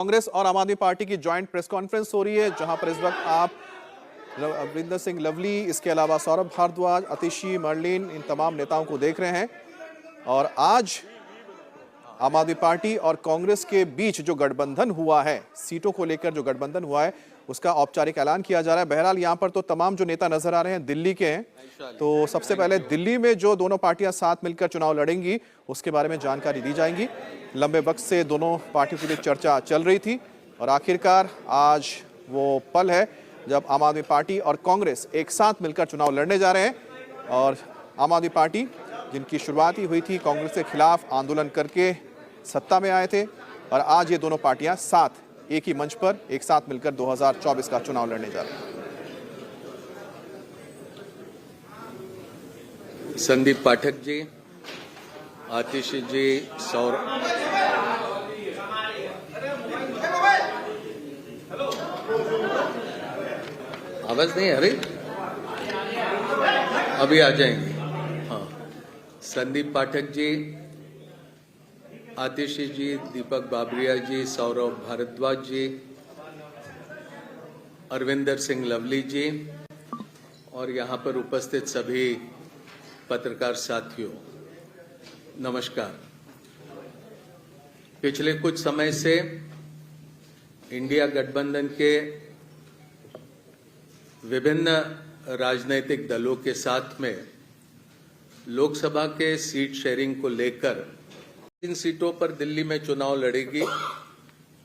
कांग्रेस और आम आदमी पार्टी की ज्वाइंट प्रेस कॉन्फ्रेंस हो रही है, जहां पर इस वक्त आप अमरिंदर सिंह लवली, इसके अलावा सौरभ भारद्वाज, आतिशी, मर्लिन, इन तमाम नेताओं को देख रहे हैं। और आज आम आदमी पार्टी और कांग्रेस के बीच जो गठबंधन हुआ है, सीटों को लेकर जो गठबंधन हुआ है, उसका औपचारिक ऐलान किया जा रहा है। बहरहाल यहाँ पर तो तमाम जो नेता नजर आ रहे हैं दिल्ली के हैं। तो सबसे पहले दिल्ली में जो दोनों पार्टियां साथ मिलकर चुनाव लड़ेंगी, उसके बारे में जानकारी दी जाएगी। लंबे वक्त से दोनों पार्टियों के बीच चर्चा चल रही थी और आखिरकार आज वो पल है जब आम आदमी पार्टी और कांग्रेस एक साथ मिलकर चुनाव लड़ने जा रहे हैं। और आम आदमी पार्टी, जिनकी शुरुआत ही हुई थी कांग्रेस के खिलाफ आंदोलन करके सत्ता में आए थे, और आज ये दोनों पार्टियां साथ एक ही मंच पर एक साथ मिलकर 2024 का चुनाव लड़ने जा रहे हैं। संदीप पाठक जी, आतिशी जी, सौरभ, आवाज नहीं आ रही, अभी आ जाएंगे। हाँ, संदीप पाठक जी, आतिशी जी, दीपक बाबरिया जी, सौरभ भारद्वाज जी, अरविंदर सिंह लवली जी और यहाँ पर उपस्थित सभी पत्रकार साथियों, नमस्कार। पिछले कुछ समय से इंडिया गठबंधन के विभिन्न राजनीतिक दलों के साथ में लोकसभा के सीट शेयरिंग को लेकर 3 सीटों पर दिल्ली में चुनाव लड़ेगी।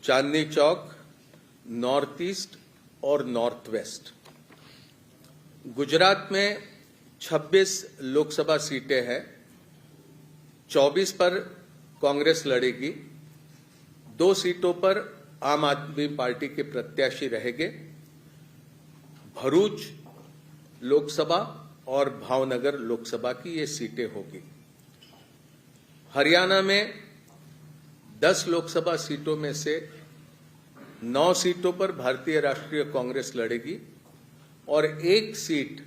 चांदनी चौक, नॉर्थ ईस्ट और नॉर्थ वेस्ट। गुजरात में 26 लोकसभा सीटें हैं, 24 पर कांग्रेस लड़ेगी, 2 सीटों पर आम आदमी पार्टी के प्रत्याशी रहेंगे। भरूच लोकसभा और भावनगर लोकसभा की ये सीटें होगी। हरियाणा में 10 लोकसभा सीटों में से 9 सीटों पर भारतीय राष्ट्रीय कांग्रेस लड़ेगी और 1 सीट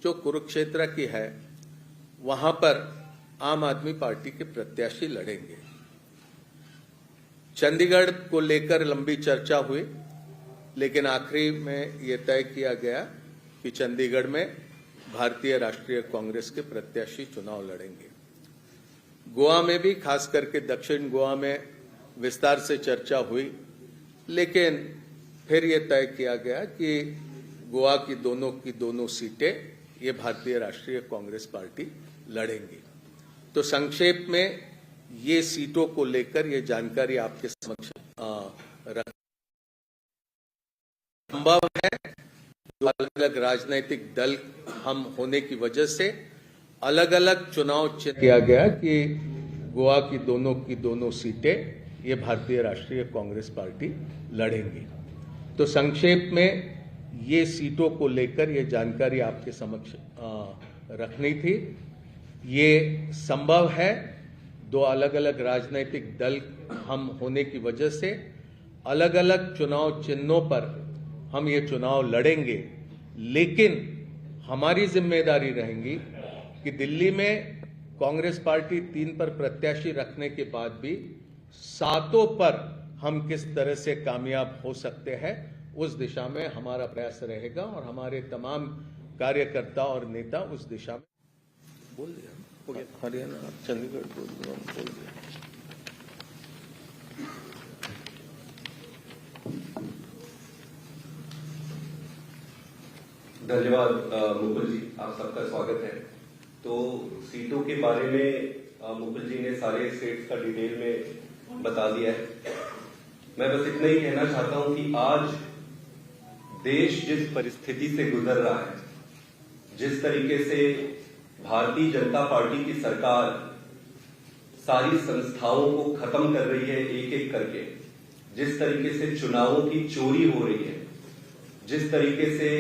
जो कुरुक्षेत्र की है, वहां पर आम आदमी पार्टी के प्रत्याशी लड़ेंगे। चंडीगढ़ को लेकर लंबी चर्चा हुई, लेकिन आखिरी में यह तय किया गया कि चंडीगढ़ में भारतीय राष्ट्रीय कांग्रेस के प्रत्याशी चुनाव लड़ेंगे। गोवा में भी, खास करके दक्षिण गोवा में विस्तार से चर्चा हुई, लेकिन फिर यह तय किया गया कि गोवा की दोनों सीटें ये भारतीय राष्ट्रीय कांग्रेस पार्टी लड़ेंगी। तो संक्षेप में ये सीटों को लेकर ये जानकारी आपके समक्ष रख संभव है। दो अलग अलग राजनीतिक दल हम होने की वजह से अलग अलग चुनाव किया गया कि गोवा की दोनों सीटें ये भारतीय राष्ट्रीय कांग्रेस पार्टी लड़ेंगी। तो संक्षेप में ये सीटों को लेकर ये जानकारी आपके समक्ष रखनी थी। ये संभव है, 2 अलग अलग राजनीतिक दल हम होने की वजह से अलग अलग चुनाव चिन्हों पर हम ये चुनाव लड़ेंगे, लेकिन हमारी जिम्मेदारी रहेगी कि दिल्ली में कांग्रेस पार्टी 3 पर प्रत्याशी रखने के बाद भी 7 पर हम किस तरह से कामयाब हो सकते हैं, उस दिशा में हमारा प्रयास रहेगा और हमारे तमाम कार्यकर्ता और नेता उस दिशा में बोल दिया। हो गया, हरियाणा, चंडीगढ़ बोल दिया। धन्यवाद मुकुल जी, आप सबका स्वागत है। तो सीटों के बारे में मुकुल जी ने सारे स्टेट्स का डिटेल में बता दिया है। मैं बस इतना ही कहना चाहता हूं कि आज देश जिस परिस्थिति से गुजर रहा है, जिस तरीके से भारतीय जनता पार्टी की सरकार सारी संस्थाओं को खत्म कर रही है एक एक करके, जिस तरीके से चुनावों की चोरी हो रही है, जिस तरीके से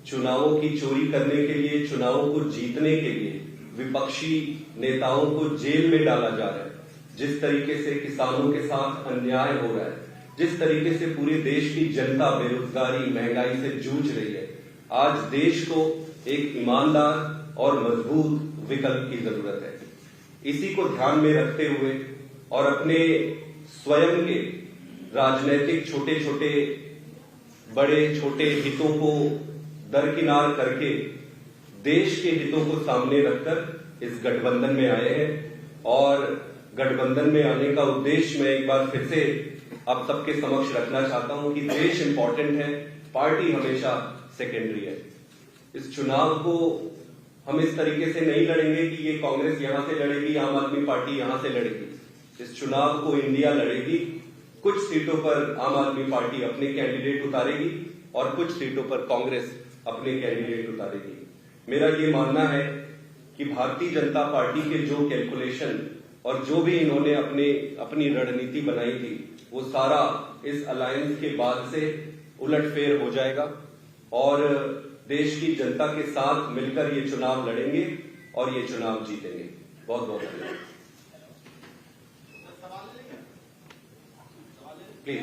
चुनावों की चोरी करने के लिए, चुनावों को जीतने के लिए विपक्षी नेताओं को जेल में डाला जा रहा है, जिस तरीके से किसानों के साथ अन्याय हो रहा है, जिस तरीके से पूरे देश की जनता बेरोजगारी, महंगाई से जूझ रही है, आज देश को एक ईमानदार और मजबूत विकल्प की जरूरत है। इसी को ध्यान में रखते हुए और अपने स्वयं के राजनीतिक छोटे छोटे बड़े छोटे हितों को दरकिनार करके देश के हितों को सामने रखकर इस गठबंधन में आए हैं। और गठबंधन में आने का उद्देश्य मैं एक बार फिर से आप सबके समक्ष रखना चाहता हूं कि देश इंपॉर्टेंट है, पार्टी हमेशा सेकेंडरी है। इस चुनाव को हम इस तरीके से नहीं लड़ेंगे कि ये कांग्रेस यहां से लड़ेगी, आम आदमी पार्टी यहां से लड़ेगी। इस चुनाव को इंडिया लड़ेगी। कुछ सीटों पर आम आदमी पार्टी अपने कैंडिडेट उतारेगी और कुछ सीटों पर कांग्रेस अपने कैंडिडेट उतारेगी। मेरा ये मानना है कि भारतीय जनता पार्टी के जो कैलकुलेशन और जो भी इन्होंने अपनी रणनीति बनाई थी वो सारा इस अलायंस के बाद से उलटफेर हो जाएगा और देश की जनता के साथ मिलकर ये चुनाव लड़ेंगे और ये चुनाव जीतेंगे। बहुत बहुत धन्यवाद। प्लीज